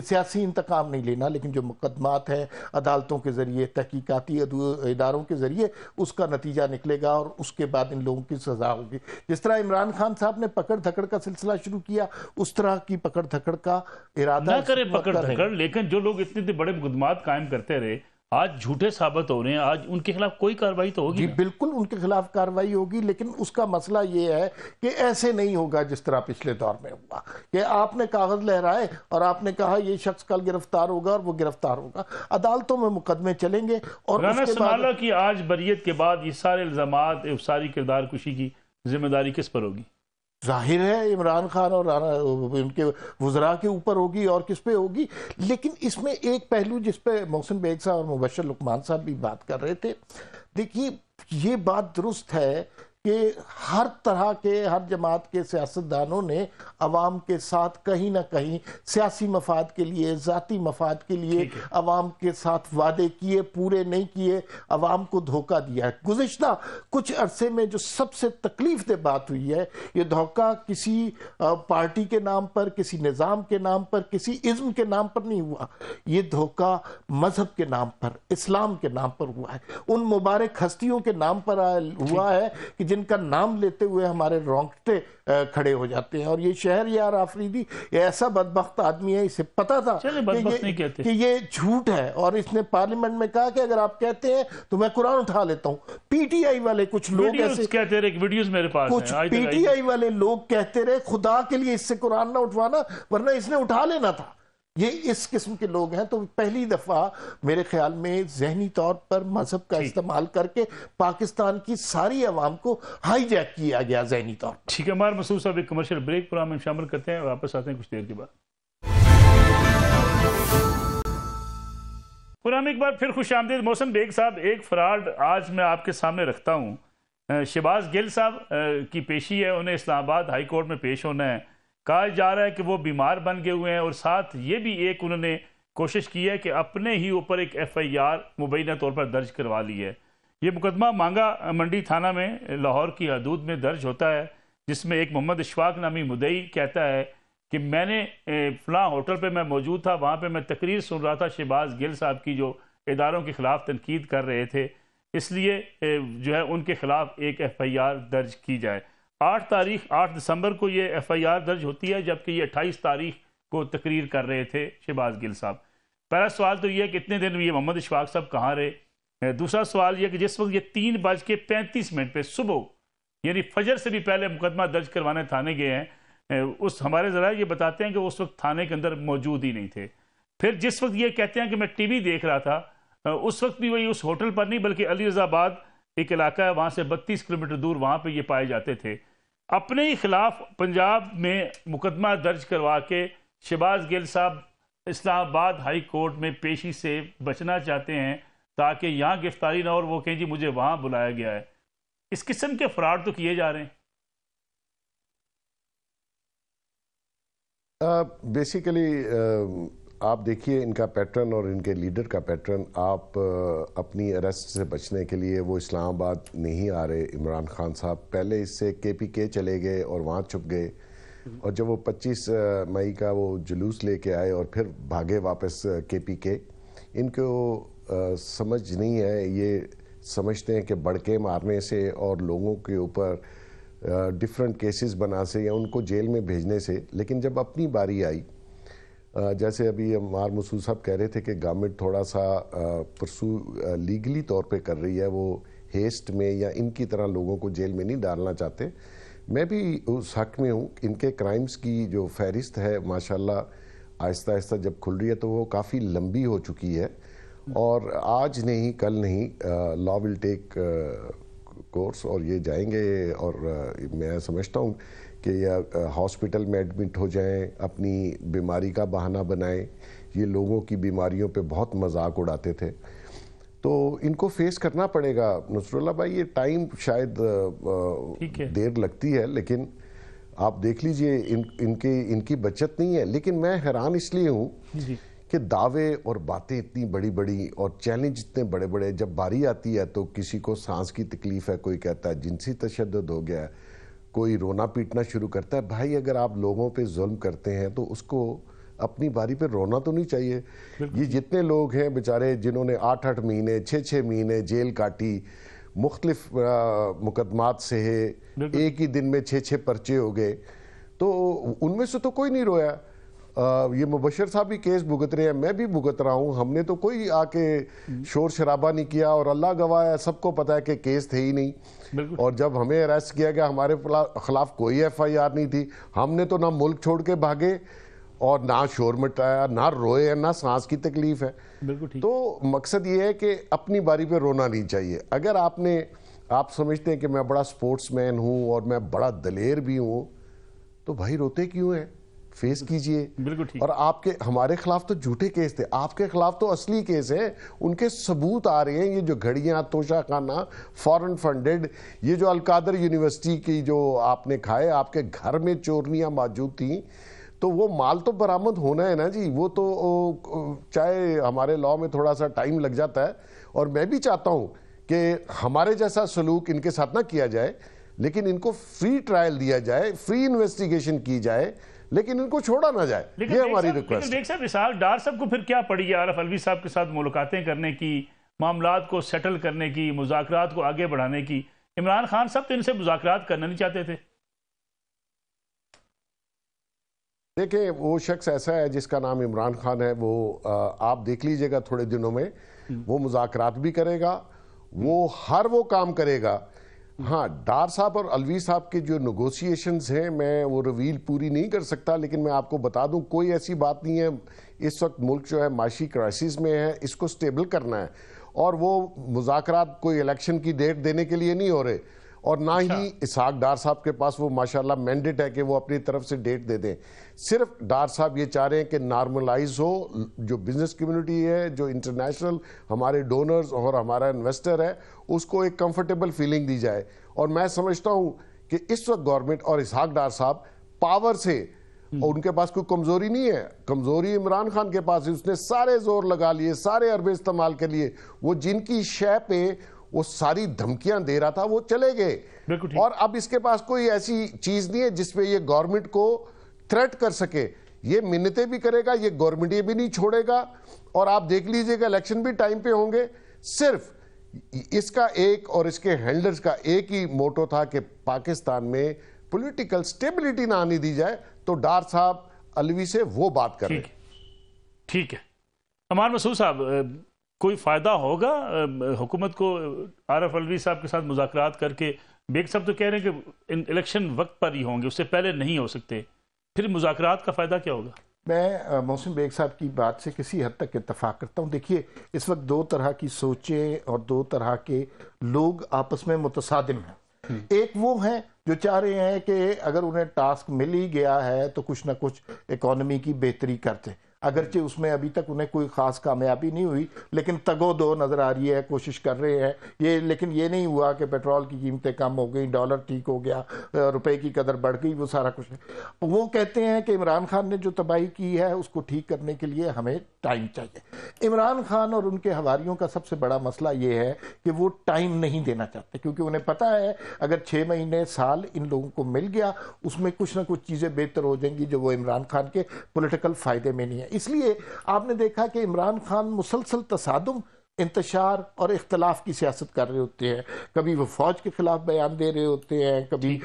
سیاسی انتقام نہیں لینا، لیکن جو مقدمات ہیں عدالتوں کے ذریعے، تحقیقاتی اداروں کے ذریعے، اس کا نتیجہ نکلے گا اور اس کے بعد ان لوگوں کی سزا ہوگی۔ جس طرح عمران خان صاحب نے پکڑ دھکڑ کا سلسلہ شروع کیا، اس طرح کی پکڑ دھکڑ کا ارادہ نہ کرے پکڑ دھکڑ، لیکن جو لوگ اتنے بڑے مقدمات قائم کرتے رہے آج جھوٹے ثابت ہو رہے ہیں، آج ان کے خلاف کوئی کارروائی تو ہوگی؟ جی بالکل ان کے خلاف کارروائی ہوگی، لیکن اس کا مسئلہ یہ ہے کہ ایسے نہیں ہوگا جس طرح پچھلے دور میں ہوا کہ آپ نے کاغذ لہرائے اور آپ نے کہا یہ شخص کل گرفتار ہوگا اور وہ گرفتار ہوگا۔ عدالتوں میں مقدمے چلیں گے اور رانا ثناء اللہ کی آج بریت کے بعد یہ سارے الزامات، ساری کردار کشی کی ذمہ داری کس پر ہوگی؟ ظاہر ہے عمران خان اور ان کے وزراء کے اوپر ہوگی، اور کس پہ ہوگی۔ لیکن اس میں ایک پہلو جس پہ محسن بیگ صاحب اور مبشر لقمان صاحب بھی بات کر رہے تھے، دیکھیے یہ بات درست ہے کہ ہر طرح کے، ہر جماعت کے سیاستدانوں نے عوام کے ساتھ کہیں نہ کہیں سیاسی مفاد کے لیے، ذاتی مفاد کے لیے عوام کے ساتھ وعدے کیے، پورے نہیں کیے، عوام کو دھوکہ دیا ہے۔ گزشتہ کچھ عرصے میں جو سب سے تکلیف دہ بات ہوئی ہے، یہ دھوکہ کسی پارٹی کے نام پر، کسی نظام کے نام پر، کسی ازم کے نام پر نہیں ہوا، یہ دھوکہ مذہب کے نام پر، اسلام کے نام پر ہوا ہے، ان مبارک ہستیوں کے نام پر ہوا ہے کہ جن کا نام لیتے ہوئے ہمارے رونگٹے کھڑے ہو جاتے ہیں۔ اور یہ شہریار آفریدی ایسا بدبخت آدمی ہے، اسے پتا تھا کہ یہ جھوٹ ہے، اور اس نے پارلیمنٹ میں کہا کہ اگر آپ کہتے ہیں تو میں قرآن اٹھا لیتا ہوں۔ پی ٹی آئی والے کچھ لوگ ایسے کہتے رہے، ویڈیوز میرے پاس ہیں، کچھ پی ٹی آئی والے لوگ کہتے رہے خدا کے لیے اس سے قرآن نہ اٹھوانا ورنہ اس نے اٹھا لینا تھا۔ یہ اس قسم کے لوگ ہیں۔ تو پہلی دفعہ میرے خیال میں ذہنی طور پر مذہب کا استعمال کر کے پاکستان کی ساری عوام کو ہائی جیک کیا گیا ذہنی طور پر۔ ٹھیک ہے، ہمارے مسعود صاحب ایک کمرشل بریک پروگرام میں شامل کرتے ہیں، واپس آتے ہیں کچھ دیر کے بعد۔ پروگرام ایک بار پھر خوش آمدید۔ محسن بیگ صاحب، ایک فراڈ آج میں آپ کے سامنے رکھتا ہوں۔ شہباز گل صاحب کی پیشی ہے، انہیں اسلام آباد ہائی کورٹ میں پیش ہونا ہے۔ کہا جا رہا ہے کہ وہ بیمار بن گئے ہوئے ہیں، اور ساتھ یہ بھی ایک انہوں نے کوشش کی ہے کہ اپنے ہی اوپر ایک ایف آئی آر مبینہ طور پر درج کروا لی ہے۔ یہ مقدمہ مانگا منڈی تھانہ میں لاہور کی حدود میں درج ہوتا ہے، جس میں ایک محمد اشفاق نامی مدعی کہتا ہے کہ میں نے فلاں ہوٹل پہ میں موجود تھا، وہاں پہ میں تقریر سن رہا تھا شہباز گل صاحب کی جو اداروں کے خلاف تنقید کر رہے تھے، اس لیے جو ہے ان کے خلاف ایک ایف آئی آر درج کی جائے۔ 8 دسمبر کو یہ ایف آئی آر درج ہوتی ہے، جبکہ یہ 28 تاریخ کو تقریر کر رہے تھے شہباز گل صاحب۔ پہلا سوال تو یہ ہے کہ اتنے دن یہ محمد اشفاق صاحب کہاں رہے؟ دوسرا سوال یہ کہ جس وقت یہ 3:35 پہ صبح، یعنی فجر سے بھی پہلے مقدمہ درج کروانے تھانے گئے ہیں، ہمارے ذرائع یہ بتاتے ہیں کہ اس وقت تھانے کے اندر موجود ہی نہیں تھے۔ پھر جس وقت یہ کہتے ہیں کہ میں ٹی وی دیکھ رہا تھا، اس وقت بھی وہی اس ہوٹل پر نہیں بلکہ علی رضا آباد ایک علاقہ ہے، وہاں سے 32 کلومیٹر دور وہاں پہ یہ پائے جاتے تھے۔ اپنے ہی خلاف پنجاب میں مقدمہ درج کروا کے شہباز گل صاحب اسلام آباد ہائی کورٹ میں پیشی سے بچنا چاہتے ہیں تاکہ یہاں گرفتاری نہ ہو، اور وہ کہیں جی مجھے وہاں بلایا گیا ہے۔ اس قسم کے فراڈ تو کیے جا رہے ہیں۔ بیسیکلی آپ دیکھیے ان کا پیٹرن اور ان کے لیڈر کا پیٹرن، آپ اپنی اریسٹ سے بچنے کے لیے وہ اسلام آباد نہیں آ رہے۔ عمران خان صاحب پہلے اس سے کے پی کے چلے گئے اور وہاں چھپ گئے، اور جب وہ 25 مئی کا وہ جلوس لے کے آئے اور پھر بھاگے واپس کے پی کے، ان کو سمجھ نہیں ہے، یہ سمجھتے ہیں کہ بڑکے مارنے سے اور لوگوں کے اوپر ڈیفرنٹ کیسز بنا سے یا ان کو جیل میں بھیجنے سے، لیکن جب اپنی باری آئی، جیسے ابھی ہمار مسعود صاحب کہہ رہے تھے کہ گورنمنٹ تھوڑا سا پرسو لیگلی طور پہ کر رہی ہے، وہ ہیسٹ میں یا ان کی طرح لوگوں کو جیل میں نہیں ڈالنا چاہتے۔ میں بھی اس حق میں ہوں، ان کے کرائمز کی جو فہرست ہے ماشاءاللہ آہستہ آہستہ جب کھل رہی ہے تو وہ کافی لمبی ہو چکی ہے، اور آج نہیں کل نہیں لا ول ٹیک کورس، اور یہ جائیں گے، اور میں سمجھتا ہوں کہ یہ ہاسپٹل میں ایڈمٹ ہو جائیں، اپنی بیماری کا بہانہ بنائیں۔ یہ لوگوں کی بیماریوں پہ بہت مذاق اڑاتے تھے، تو ان کو فیس کرنا پڑے گا۔ نصر اللہ بھائی، یہ ٹائم شاید دیر لگتی ہے، لیکن آپ دیکھ لیجئے ان کی بچت نہیں ہے۔ لیکن میں حیران اس لیے ہوں کہ دعوے اور باتیں اتنی بڑی بڑی اور چیلنج اتنے بڑے بڑے، جب باری آتی ہے تو کسی کو سانس کی تکلیف ہے، کوئی کہتا ہے جنسی تشدد ہو گیا ہے، کوئی رونا پیٹنا شروع کرتا ہے۔ بھائی اگر آپ لوگوں پہ ظلم کرتے ہیں تو اس کو اپنی باری پہ رونا تو نہیں چاہیے. یہ جتنے لوگ ہیں بیچارے جنہوں نے 8 مہینے 6 مہینے جیل کاٹی, مختلف مقدمات سے ایک ہی دن میں 6 پرچے ہو گئے, تو ان میں سے تو کوئی نہیں رویا. یہ مبشر صاحب بھی کیس بھگت رہے ہیں, میں بھی بھگت رہا ہوں, ہم نے تو کوئی آ کے شور شرابہ نہیں کیا, اور اللہ گواہ ہے سب کو پتا ہے کہ کیس تھے ہی نہیں. اور جب ہمیں اریسٹ کیا گیا ہمارے خلاف کوئی FIR نہیں تھی, ہم نے تو نہ ملک چھوڑ کے بھاگے اور نہ شور مٹایا, نہ روئے, نہ سانس کی تکلیف ہے. تو مقصد یہ ہے کہ اپنی باری پہ رونا نہیں چاہیے. اگر آپ سمجھتے ہیں کہ میں بڑا سپورٹس مین ہوں اور میں بڑا دلیر بھی ہوں, تو بھائی روتے کیوں ہیں, فیس کیجئے. اور ہمارے خلاف تو جھوٹے کیس تھے, آپ کے خلاف تو اصلی کیس ہیں, ان کے ثبوت آ رہے ہیں. یہ جو گھڑیاں, توشہ خانہ, فورن فنڈڈ, یہ جو القادر یونیورسٹی کی جو آپ نے کھائے, آپ کے گھر میں چورنیاں موجود تھیں, تو وہ مال تو برآمد ہونا ہے نا جی. وہ تو چاہے ہمارے لاء میں تھوڑا سا ٹائم لگ جاتا ہے, اور میں بھی چاہتا ہوں کہ ہمارے جیسا سلوک ان کے ساتھ نہ کیا جائے, لیکن ان کو فری ٹرائل دیا جائے, فری انویسٹیگیشن کی جائے, لیکن ان کو چھوڑا نہ جائے. یہ ہماری ریکویسٹ ہے. دیکھ صاحب اسحاق ڈار صاحب کو پھر کیا پڑی ہے عارف الوی صاحب کے ساتھ ملاقاتیں کرنے کی, معاملات کو سیٹل کرنے کی, مذاکرات کو آگے بڑھانے کی؟ عمران خان صاحب تو ان سے مذاکرات کرنا نہیں چاہتے تھے. دیکھیں وہ شخص ایسا ہے جس کا نام عمران خان ہے, وہ آپ دیکھ لیجئے گا تھوڑے دنوں میں وہ مذاکرات بھی کرے گا, وہ ہر وہ کام کرے گا. ہاں, ڈار صاحب اور الوی صاحب کے جو نیگوسیشنز ہیں میں وہ ریویل پوری نہیں کر سکتا, لیکن میں آپ کو بتا دوں کوئی ایسی بات نہیں ہے. اس وقت ملک جو ہے معاشی کرائسس میں ہے, اس کو سٹیبل کرنا ہے, اور وہ مذاکرات کوئی الیکشن کی ڈیٹ دینے کے لیے نہیں ہو رہے, اور نہ ہی اسحاق ڈار صاحب کے پاس وہ ماشاءاللہ مینڈیٹ ہے کہ وہ اپنی طرف سے ڈیٹ دے دیں. صرف ڈار صاحب یہ چاہ رہے ہیں کہ نارملائز ہو, جو بزنس کمیونٹی ہے, جو انٹرنیشنل ہمارے ڈونرز اور ہمارا انویسٹر ہے, اس کو ایک کمفرٹیبل فیلنگ دی جائے. اور میں سمجھتا ہوں کہ اس وقت گورنمنٹ اور اسحاق ڈار صاحب پاور سے, اور ان کے پاس کوئی کمزوری نہیں ہے, کمزوری عمران خان کے پاس ہے. اس نے سارے زور لگا لیے, سارے عربے استعمال کر لیے, وہ جن کی شے پہ وہ ساری دھمکیاں دے رہا تھا وہ چلے گئے, اور اب اس کے پاس کوئی ایسی چیز نہیں ہے جس پہ یہ گورنمنٹ کو تھریٹ کر سکے. یہ منتیں بھی کرے گا, یہ گورنمنٹ یہ بھی نہیں چھوڑے گا. اور آپ دیکھ لیجئے گا الیکشن بھی ٹائم پہ ہوں گے. صرف اس کا ایک اور اس کے ہینڈلرز کا ایک ہی موٹو تھا کہ پاکستان میں پولیٹیکل سٹیبلیٹی نہ آنے دی جائے, تو ڈار صاحب الوی سے وہ بات کر رہے ہیں. ٹھیک ہے. امان مسعود صاحب, کوئی فائدہ ہوگا حکومت کو عارف الوی صاحب کے ساتھ مذاکرات کر کے؟ بیگ صاحب تو کہہ رہے ہیں کہ الیکشن وقت پر ہی ہوں گے, اس سے پہلے نہیں ہو سکتے, پھر مذاکرات کا فائدہ کیا ہوگا؟ میں محسن بیگ صاحب کی بات سے کسی حد تک اتفاق کرتا ہوں. دیکھیے اس وقت دو طرح کی سوچیں اور دو طرح کے لوگ آپس میں متصادم ہیں. ایک وہ ہیں جو چاہ رہے ہیں کہ اگر انہیں ٹاسک مل ہی گیا ہے تو کچھ نہ کچھ اکانومی کی بہتری کرتے, اگرچہ اس میں ابھی تک انہیں کوئی خاص کامیابی نہیں ہوئی, لیکن تگو دو نظر آ رہی ہے, کوشش کر رہے ہیں یہ. لیکن یہ نہیں ہوا کہ پیٹرول کی قیمتیں کم ہو گئیں, ڈالر ٹھیک ہو گیا, روپے کی قدر بڑھ گئی, وہ سارا کچھ. وہ کہتے ہیں کہ عمران خان نے جو تباہی کی ہے اس کو ٹھیک کرنے کے لیے ہمیں ٹائم چاہیے. عمران خان اور ان کے حواریوں کا سب سے بڑا مسئلہ یہ ہے کہ وہ ٹائم نہیں دینا چاہتے, کیونکہ انہیں پتا ہے اگر 6 مہینے سال ان لوگوں کو مل گیا اس میں کچھ نہ کچھ چیزیں بہتر ہو جائیں گی جو وہ عمران خان کے پولیٹیکل فائدے میں نہیں ہے. اس لیے آپ نے دیکھا کہ عمران خان مسلسل تصادم, انتشار اور اختلاف کی سیاست کر رہے ہوتے ہیں. کبھی وہ فوج کے خلاف بیان دے رہے ہوتے ہیں, کبھی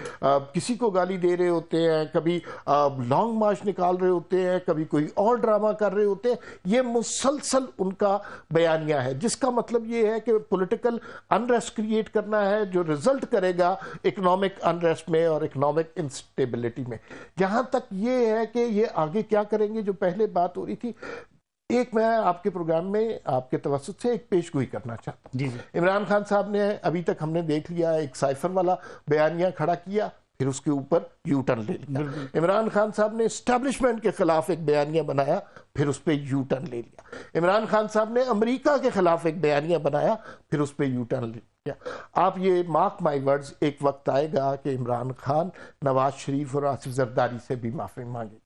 کسی کو گالی دے رہے ہوتے ہیں, کبھی لانگ مارچ نکال رہے ہوتے ہیں, کبھی کوئی اور ڈرامہ کر رہے ہوتے ہیں. یہ مسلسل ان کا بیانیہ ہے, جس کا مطلب یہ ہے کہ پولیٹیکل انریسٹ کریٹ کرنا ہے جو رزلٹ کرے گا اکنامک انریسٹ میں اور اکنامک انسٹیبلٹی میں. جہاں تک یہ ہے کہ یہ آگے کیا کریں گے, جو پہلے بات ہو رہی تھی, ایک میں آپ کے پروگرام میں آپ کے توسط سے ایک پیش گوئی کرنا چاہتا ہوں. عمران خان صاحب نے ابھی تک ہم نے دیکھ لیا ایک سائفر والا بیانیہ کھڑا کیا, پھر اس کے اوپر یو ٹرن لے لیا. عمران خان صاحب نے اسٹیبلشمنٹ کے خلاف ایک بیانیہ بنایا, پھر اس پہ یو ٹرن لے لیا. عمران خان صاحب نے امریکہ کے خلاف ایک بیانیہ بنایا, پھر اس پہ یو ٹرن لے لیا. آپ یہ مارک مائی ورڈز, ایک وقت آئے گا کہ عمران خان نواز شریف اور آصف زرداری سے بھی معافی مانگے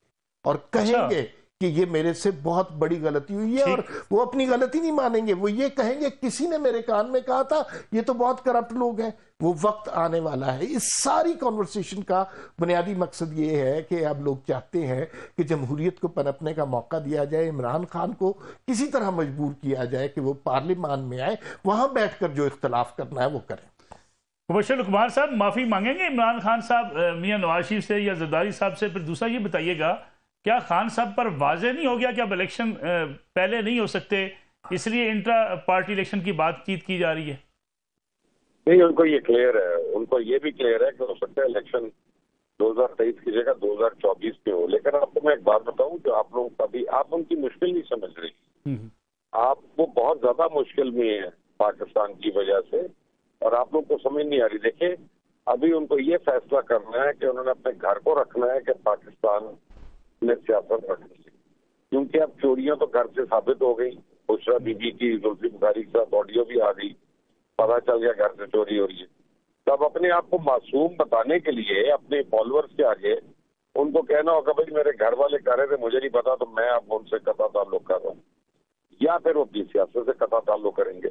اور کہیں گے کہ یہ میرے سے بہت بڑی غلطی ہوئی ہے، اور وہ اپنی غلطی نہیں مانیں گے، وہ یہ کہیں گے کسی نے میرے کان میں کہا تھا یہ تو بہت کرپٹ لوگ ہیں۔ وہ وقت آنے والا ہے۔ اس ساری کنورسیشن کا بنیادی مقصد یہ ہے کہ اب لوگ چاہتے ہیں کہ جمہوریت کو پنپنے کا موقع دیا جائے، عمران خان کو کسی طرح مجبور کیا جائے کہ وہ پارلیمان میں آئے، وہاں بیٹھ کر جو اختلاف کرنا ہے وہ کریں۔ مبشر لقمان صاحب معافی مانگیں گے عمران خان صاحب میاں نواز شریف سے یا زرداری صاحب سے؟ پھر دوسرا یہ بتائیے گا کیا خان صاحب پر واضح نہیں ہو گیا کہ اب الیکشن پہلے نہیں ہو سکتے، اس لیے انٹرا پارٹی الیکشن کی بات چیت کی جا رہی ہے؟ نہیں، ان کو یہ کلیئر ہے، ان کو یہ بھی کلیئر ہے کہ ہو سکتا ہے الیکشن 2023 کی جگہ 2024 میں ہو، لیکن آپ کو میں ایک بات بتاؤں جو آپ لوگ کبھی آپ ان کی مشکل نہیں سمجھ رہی، آپ وہ بہت زیادہ مشکل میں ہیں پاکستان کی وجہ سے، اور آپ لوگ کو سمجھ نہیں آ رہی۔ دیکھیں ابھی ان کو یہ فیصلہ کرنا ہے کہ انہوں نے اپنے گھر کو رکھنا ہے کہ پاکستان میں سیاست رکھنی ہے، کیونکہ اب چوریاں تو گھر سے ثابت ہو گئی، بشرا بی بی کی زلفی بخاری کے ساتھ آڈیو بھی آ گئی، پتا چل گیا گھر سے چوری ہو رہی ہے۔ تب اپنے آپ کو معصوم بتانے کے لیے اپنے فالوورز کے آگے ان کو کہنا ہوگا بھائی میرے گھر والے کر رہے تھے مجھے نہیں پتا تو میں اب ان سے قطع تعلق کر رہا ہوں، یا پھر وہ اپنی سیاست سے قطع تعلق کریں گے۔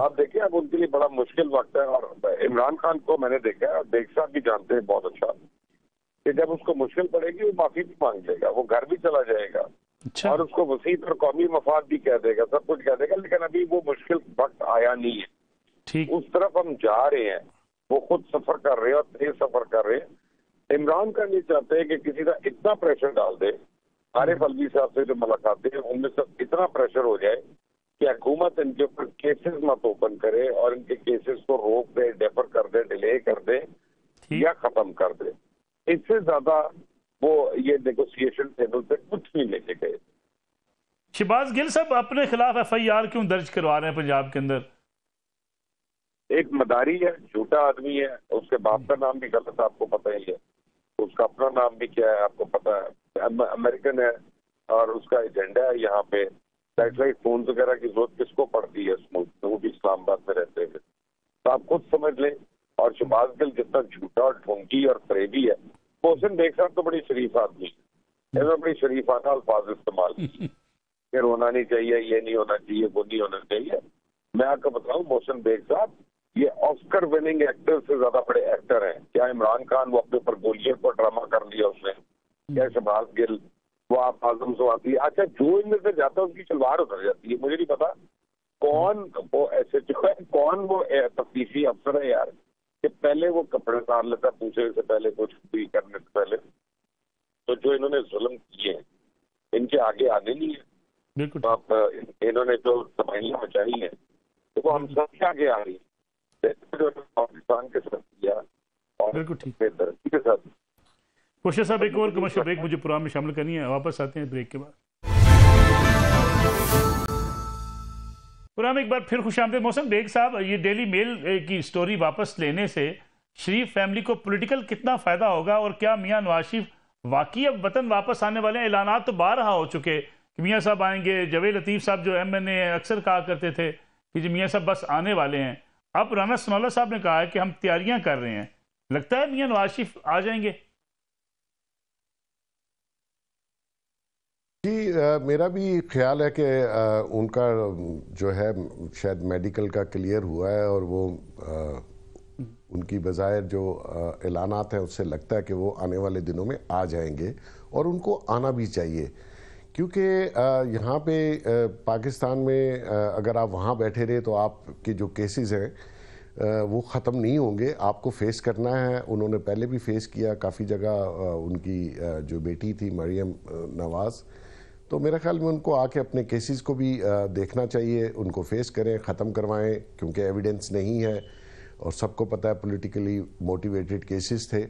آپ دیکھیں اب ان کے لیے بڑا مشکل وقت ہے، اور عمران خان کو میں نے دیکھا ہے اور بیگ صاحب بھی جانتے ہیں بہت اچھا کہ جب اس کو مشکل پڑے گی وہ معافی بھی مانگ لے گا، وہ گھر بھی چلا جائے گا اور اس کو وسیع اور قومی مفاد بھی کہہ دے گا، سب کچھ کہہ دے گا، لیکن ابھی وہ مشکل وقت آیا نہیں ہے۔ اس طرف ہم جا رہے ہیں، وہ خود سفر کر رہے ہیں اور تیز سفر کر رہے ہیں۔ عمران خان نہیں چاہتے کہ کسی کا اتنا پریشر ڈال دے، عارف الوی صاحب سے جو ملاقاتیں ہیں ان میں سب اتنا پریشر ہو جائے کہ حکومت ان کے اوپر کیسز مت اوپن کرے اور ان کے کیسز کو روک دے، ڈیفر کر دے، ڈیلے کر دے یا ختم کر دے۔ اس سے زیادہ وہ یہ نیگوسیشن ٹیبل سے کچھ نہیں لے کے گئے۔ شہباز گل صاحب اپنے خلاف ایف آئی آر کیوں درج کروا رہے ہیں پنجاب کے اندر؟ ایک مداری ہے، جھوٹا آدمی ہے، اس کے باپ کا نام بھی غلط آپ کو پتہ ہی ہے، اس کا اپنا نام بھی کیا ہے آپ کو پتہ ہے، امریکن ہے اور اس کا ایجنڈا ہے یہاں پہ سیٹلائٹ فونز وغیرہ کی ضرورت کس کو پڑتی ہے اس ملک میں، وہ بھی اسلام آباد میں رہتے ہوئے، تو آپ خود سمجھ لیں۔ اور شہباز گل جتنا جھوٹا اور ڈھونگی اور فریبی ہے، محسن بیگ صاحب تو بڑی شریف آدمی ہے، انہوں نے بڑی شریفانہ الفاظ استعمال کی کہ رونا نہیں چاہیے، یہ نہیں ہونا چاہیے، وہ نہیں ہونا چاہیے۔ میں آپ کو بتاؤں محسن بیگ صاحب یہ آسکر وننگ ایکٹر سے زیادہ بڑے ایکٹر ہیں۔ کیا عمران خان وہ اپنے اوپر گولیوں کو ڈرامہ کر لیا اس نے، کیا شہباز گل وہ آپ اعظم سے آتی ہے، اچھا جو ان میں سے جاتا ہے اس کی شلوار اتر جاتی ہے، مجھے نہیں پتا کون وہ ایسے جو ہے، کون وہ تفتیشی افسر ہے یار کہ پہلے وہ کپڑے اتار لیتا پوچھنے سے پہلے، کچھ بھی کرنے سے پہلے۔ تو جو انہوں نے ظلم کیے ہیں ان کے آگے آنے نہیں ہے، آپ انہوں نے جو تباہیاں مچائی ہیں تو وہ ہم سب کے آگے آ رہی ہیں پاکستان کے ساتھ کیا اور ترقی کے ساتھ۔ کوشش صاحب ایک اور کمرشل بریک مجھے پروگرام میں شامل کرنی ہے، واپس آتے ہیں بریک کے بعد۔ پروگرام ایک بار پھر خوش آمدید۔ محسن بیگ صاحب یہ ڈیلی میل کی سٹوری واپس لینے سے شریف فیملی کو پولیٹیکل کتنا فائدہ ہوگا، اور کیا میاں نواز شریف واقعی اب وطن واپس آنے والے ہیں؟ اعلانات تو بارہا ہو چکے کہ میاں صاحب آئیں گے، جاوید لطیف صاحب جو ایم این اے اکثر کہا کرتے تھے کہ جی میاں صاحب بس آنے والے ہیں۔ اب رانا ثناء اللہ صاحب نے کہا ہے کہ ہم تیاریاں کر رہے ہیں، لگتا ہے میاں نواز شریف آ جائیں گے؟ جی میرا بھی خیال ہے کہ ان کا جو ہے شاید میڈیکل کا کلیئر ہوا ہے، اور وہ ان کی بظاہر جو اعلانات ہیں اس سے لگتا ہے کہ وہ آنے والے دنوں میں آ جائیں گے، اور ان کو آنا بھی چاہیے، کیونکہ یہاں پہ پاکستان میں اگر آپ وہاں بیٹھے رہے تو آپ کے جو کیسز ہیں وہ ختم نہیں ہوں گے، آپ کو فیس کرنا ہے۔ انہوں نے پہلے بھی فیس کیا کافی جگہ، ان کی جو بیٹی تھی مریم نواز، تو میرے خیال میں ان کو آ کے اپنے کیسز کو بھی دیکھنا چاہیے، ان کو فیس کریں، ختم کروائیں، کیونکہ ایویڈنس نہیں ہے اور سب کو پتہ ہے پولیٹیکلی موٹیویٹڈ کیسز تھے۔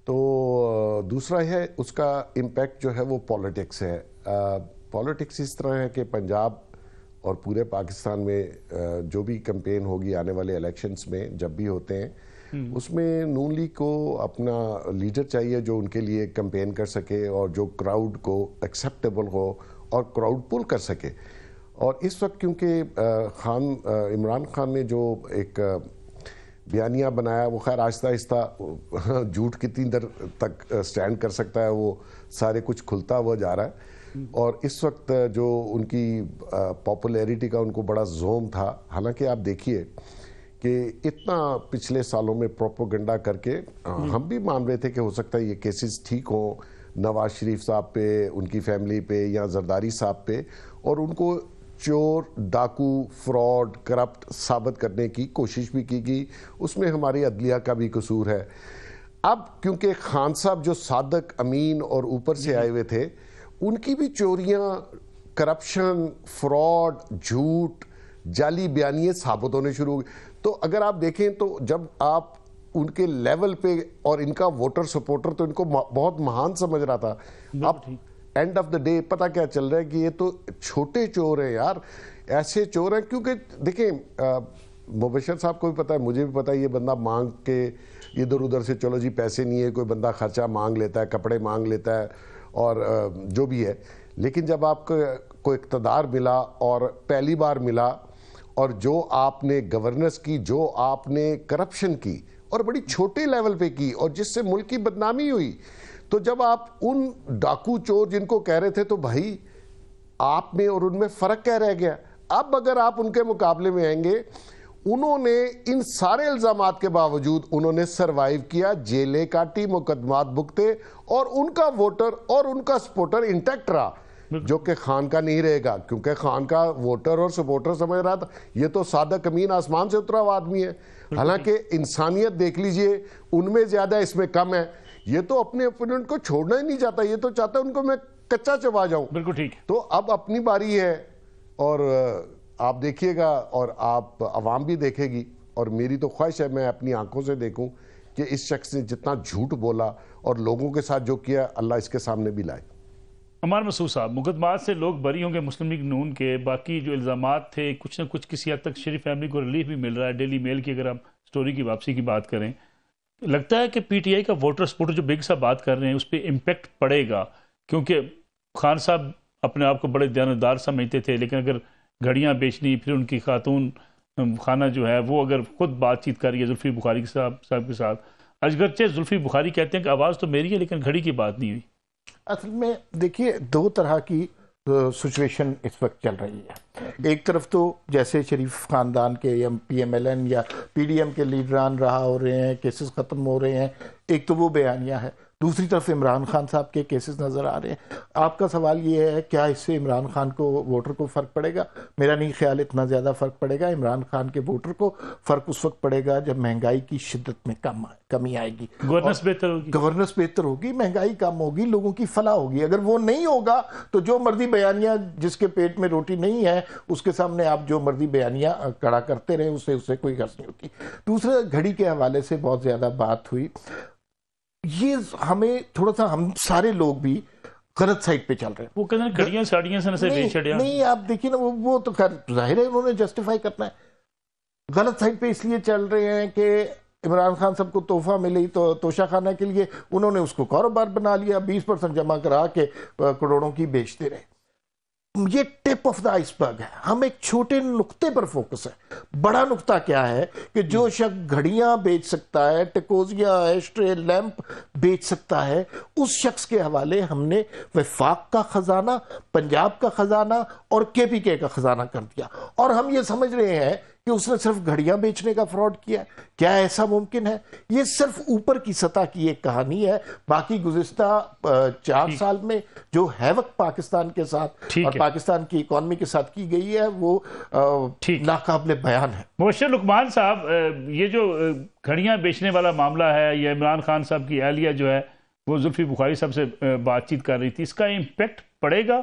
تو دوسرا ہے اس کا امپیکٹ جو ہے وہ پولیٹکس ہے۔ پولیٹکس اس طرح ہے کہ پنجاب اور پورے پاکستان میں جو بھی کمپین ہوگی آنے والے الیکشنز میں جب بھی ہوتے ہیں، اس میں نون لیگ کو اپنا لیڈر چاہیے جو ان کے لیے کمپین کر سکے اور جو کراؤڈ کو ایکسیپٹیبل ہو اور کراؤڈ پل کر سکے۔ اور اس وقت کیونکہ عمران خان نے جو ایک بیانیہ بنایا، وہ خیر آہستہ آہستہ جھوٹ کتنی دیر تک سٹینڈ کر سکتا ہے، وہ سارے کچھ کھلتا ہوا جا رہا ہے، اور اس وقت جو ان کی پاپولیرٹی کا ان کو بڑا زوم تھا، حالانکہ آپ دیکھیے کہ اتنا پچھلے سالوں میں پروپوگنڈا کر کے ہم بھی مان رہے تھے کہ ہو سکتا ہے یہ کیسز ٹھیک ہوں نواز شریف صاحب پہ، ان کی فیملی پہ یا زرداری صاحب پہ، اور ان کو چور، ڈاکو، فراڈ، کرپٹ ثابت کرنے کی کوشش بھی کی گئی، اس میں ہماری عدلیہ کا بھی قصور ہے۔ اب کیونکہ خان صاحب جو صادق، امین اور اوپر سے آئے ہوئے تھے، ان کی بھی چوریاں، کرپشن، فراڈ، جھوٹ، جعلی بیانیے ثابت ہونے شروع ہو گئے۔ تو اگر آپ دیکھیں تو جب آپ ان کے لیول پہ، اور ان کا ووٹر سپورٹر تو ان کو بہت مہان سمجھ رہا تھا، اب اینڈ آف دا ڈے پتہ کیا چل رہا ہے کہ یہ تو چھوٹے چور ہیں یار، ایسے چور ہیں۔ کیونکہ دیکھیں مبشر صاحب کو بھی پتہ ہے، مجھے بھی پتہ ہے، یہ بندہ مانگ کے ادھر ادھر سے، چلو جی پیسے نہیں ہے، کوئی بندہ خرچہ مانگ لیتا ہے، کپڑے مانگ لیتا ہے اور جو بھی ہے، لیکن جب آپ کو اقتدار ملا اور پہلی بار ملا، اور جو آپ نے گورننس کی، جو آپ نے کرپشن کی اور بڑی چھوٹے لیول پہ کی، اور جس سے ملک کی بدنامی ہوئی، تو جب آپ ان ڈاکو چور جن کو کہہ رہے تھے، تو بھائی آپ میں اور ان میں فرق کیا رہ گیا؟ اب اگر آپ ان کے مقابلے میں آئیں گے، انہوں نے ان سارے الزامات کے باوجود انہوں نے سروائیو کیا، جیلیں کاٹی، مقدمات بھگتے، اور ان کا ووٹر اور ان کا سپورٹر انٹیکٹ رہا، جو کہ خان کا نہیں رہے گا، کیونکہ خان کا ووٹر اور سپورٹر سمجھ رہا تھا یہ تو صادق، امین، آسمان سے اترا ہوا آدمی ہے۔ حالانکہ انسانیت دیکھ لیجئے، ان میں زیادہ اس میں کم ہے۔ یہ تو اپنے اپوننٹ کو چھوڑنا ہی نہیں چاہتا، یہ تو چاہتا ہے ان کو میں کچا چبا جاؤں۔ بالکل ٹھیک۔ تو اب اپنی باری ہے، اور آپ دیکھیے گا، اور آپ عوام بھی دیکھے گی، اور میری تو خواہش ہے میں اپنی آنکھوں سے دیکھوں کہ اس شخص نے جتنا جھوٹ بولا اور لوگوں کے ساتھ جو کیا، اللہ اس کے سامنے بھی لائے۔ عمار مسعود صاحب، مقدمات سے لوگ بری ہوں گے مسلم لیگ نون کے، باقی جو الزامات تھے کچھ نہ کچھ کسی حد تک شریف فیملی کو ریلیف بھی مل رہا ہے۔ ڈیلی میل کی اگر آپ سٹوری کی واپسی کی بات کریں، لگتا ہے کہ پی ٹی آئی کا ووٹر سپورٹر جو بگ صاحب بات کر رہے ہیں اس پہ امپیکٹ پڑے گا، کیونکہ خان صاحب اپنے آپ کو بڑے دیانتدار سمجھتے تھے، لیکن اگر گھڑیاں بیچنی، پھر ان کی خاتون خانہ جو ہے وہ اگر خود بات چیت کر رہی ہے زلفی بخاری صاحب کے ساتھ، اگرچہ زلفی بخاری کہتے ہیں کہ آواز تو میری ہے لیکن گھڑی کی بات نہیں ہوئی۔ اصل میں دیکھیے دو طرح کی سچویشن اس وقت چل رہی ہے۔ ایک طرف تو جیسے شریف خاندان کے یا پی ایم ایل این یا پی ڈی ایم کے لیڈران رہا ہو رہے ہیں، کیسز ختم ہو رہے ہیں، ایک تو وہ بیانیہ ہے، دوسری طرف عمران خان صاحب کے کیسز نظر آ رہے ہیں۔ آپ کا سوال یہ ہے کیا اس سے عمران خان کو ووٹر کو فرق پڑے گا؟ میرا نہیں خیال اتنا زیادہ فرق پڑے گا۔ عمران خان کے ووٹر کو فرق اس وقت پڑے گا جب مہنگائی کی شدت میں کمی آئے گی، گورننس بہتر ہوگی، گورننس بہتر ہوگی، مہنگائی کم ہوگی، لوگوں کی فلاح ہوگی۔ اگر وہ نہیں ہوگا تو جو مرضی بیانیہ، جس کے پیٹ میں روٹی نہیں ہے اس کے سامنے آپ جو مرضی بیانیہ کڑا کرتے رہیں، اسے کوئی غرض نہیں ہوتی۔ دوسرے گھڑی کے حوالے سے بہت زیادہ بات ہوئی، یہ ہمیں تھوڑا سا، ہم سارے لوگ بھی غلط سائٹ پہ چل رہے ہیں۔ وہ کہتے ہیں گھڑیاں ساڑیاں سے بیچ چھڑیا۔ نہیں آپ دیکھیے نا، وہ تو خیر ظاہر ہے انہوں نے جسٹیفائی کرنا ہے۔ غلط سائٹ پہ اس لیے چل رہے ہیں کہ عمران خان صاحب کو تحفہ ملی تو توشہ خانہ کے لیے انہوں نے اس کو کاروبار بنا لیا، 20% جمع کرا کے کروڑوں کی بیچتے رہے۔ یہ ٹپ آف دا آئس برگ ہے، ہم ایک چھوٹے نقطے پر فوکس ہے۔ بڑا نقطہ کیا ہے کہ جو شخص گھڑیاں بیچ سکتا ہے، ٹکوزیاں، ایشٹرے، لیمپ بیچ سکتا ہے، اس شخص کے حوالے ہم نے وفاق کا خزانہ، پنجاب کا خزانہ اور کے پی کے کا خزانہ کر دیا، اور ہم یہ سمجھ رہے ہیں کہ اس نے صرف گھڑیاں بیچنے کا فراڈ کیا ہے۔ کیا ایسا ممکن ہے؟ یہ صرف اوپر کی سطح کی ایک کہانی ہے، باقی گزشتہ 4 سال میں جو ہیوک پاکستان کے ساتھ اور پاکستان کی اکانومی کے ساتھ کی گئی ہے وہ ناقابل بیان ہے۔ مبشر لقمان صاحب، یہ جو گھڑیاں بیچنے والا معاملہ ہے، یا عمران خان صاحب کی اہلیہ جو ہے وہ زلفی بخاری صاحب سے بات چیت کر رہی تھی، اس کا امپیکٹ پڑے گا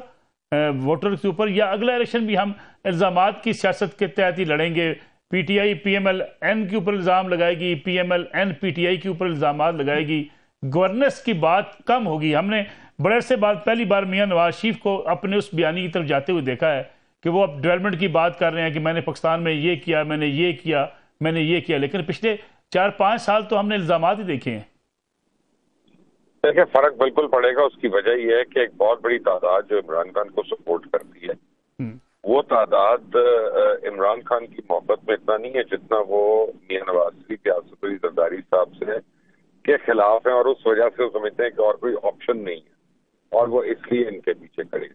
ووٹر کے اوپر، یا اگلا الیکشن بھی ہم الزامات کی سیاست کے تحت ہی لڑیں گے؟ P T I P M L N کے اوپر الزام لگائے گی، P M L N P T I کے اوپر الزامات لگائے گی، گورننس کی بات کم ہوگی۔ ہم نے بڑے عرصے بعد پہلی بار میاں نواز شریف کو اپنے اس بیانی کی طرف جاتے ہوئے دیکھا ہے کہ وہ اب ڈیولپمنٹ کی بات کر رہے ہیں کہ میں نے پاکستان میں یہ کیا، میں نے یہ کیا، میں نے یہ کیا، لیکن پچھلے 4-5 سال تو ہم نے الزامات ہی دیکھے ہیں۔ دیکھیں فرق بالکل پڑے گا، اس کی وجہ یہ ہے کہ ایک بہت بڑی تعداد جو عمران خان کو سپورٹ کرتی ہے، وہ تعداد عمران خان کی محبت میں اتنا نہیں ہے جتنا وہ میاں نواز شریف یا اسد علی زرداری صاحب سے کے خلاف ہیں، اور اس وجہ سے وہ سمجھتے ہیں کہ اور کوئی آپشن نہیں ہے، اور وہ اس لیے ان کے پیچھے کھڑے ہیں۔